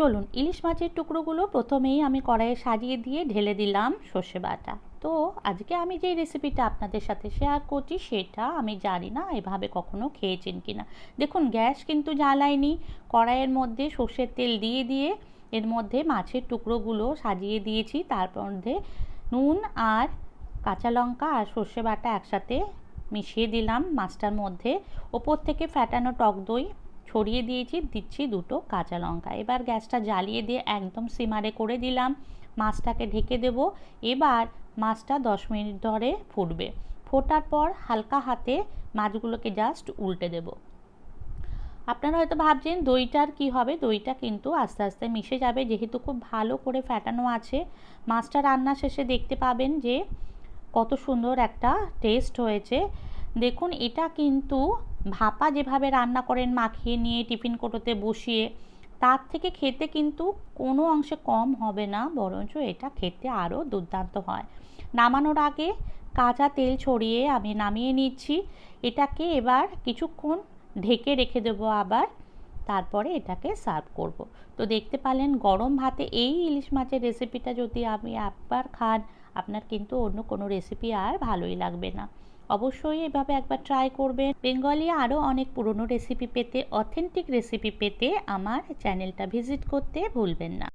চলুন ইলিশ মাছের টুকরোগুলো প্রথমেই আমি কড়াইয়ে সাজিয়ে দিয়ে ঢেলে দিলাম সর্ষে বাটা। তো আজকে আমি যে রেসিপিটা আপনাদের সাথে শেয়ার করছি সেটা আমি জানি না এভাবে কখনো খেয়েছেন কিনা। দেখুন গ্যাস কিন্তু জ্বালাইনি, কড়াইয়ের মধ্যে সর্ষের তেল দিয়ে দিয়ে এর মধ্যে মাছের টুকরোগুলো সাজিয়ে দিয়েছি, তার মধ্যে নুন আর কাঁচা লঙ্কা আর সর্ষে বাটা একসাথে মিশিয়ে দিলাম মাছটার মধ্যে। ওপর থেকে ফ্যাটানো টক দই ছড়িয়ে দিয়েছি, দিচ্ছি দুটো কাঁচা লঙ্কা। এবার গ্যাসটা জ্বালিয়ে দিয়ে একদম সিমারে করে দিলাম, মাছটাকে ঢেকে দেব। এবার মাছটা 10 মিনিট ধরে ফুটবে। ফোটার পর হালকা হাতে মাছগুলোকে জাস্ট উল্টে দেব। আপনারা হয়তো ভাবছেন দইটার কি হবে, দইটা কিন্তু আস্তে আস্তে মিশে যাবে, যেহেতু খুব ভালো করে ফ্যাটানো আছে। মাছটা রান্না শেষে দেখতে পাবেন যে কত সুন্দর একটা টেস্ট হয়েছে। দেখুন এটা কিন্তু ভাপা যেভাবে রান্না করেন মাখিয়ে নিয়ে টিফিন কৌটোতে বসিয়ে, তার থেকে খেতে কিন্তু কোনো অংশে কম হবে না, বরঞ্চ এটা খেতে আরও দুর্দান্ত হয়। নামানোর আগে কাঁচা তেল ছড়িয়ে আমি নামিয়ে নিচ্ছি। এটাকে এবার কিছুক্ষণ ঢেকে রেখে দেবো আবার, তারপরে এটাকে সার্ভ করব। তো দেখতে পেলেন গরম ভাতে এই ইলিশ মাছের রেসিপিটা যদি আপনি একবার খান, আপনার কিন্তু অন্য কোনো রেসিপি আর ভালোই লাগবে না। অবশ্যই এভাবে একবার ট্রাই করবেন। বেঙ্গলি আরও অনেক পুরনো রেসিপি পেতে, অথেন্টিক রেসিপি পেতে আমার চ্যানেলটা ভিজিট করতে ভুলবেন না।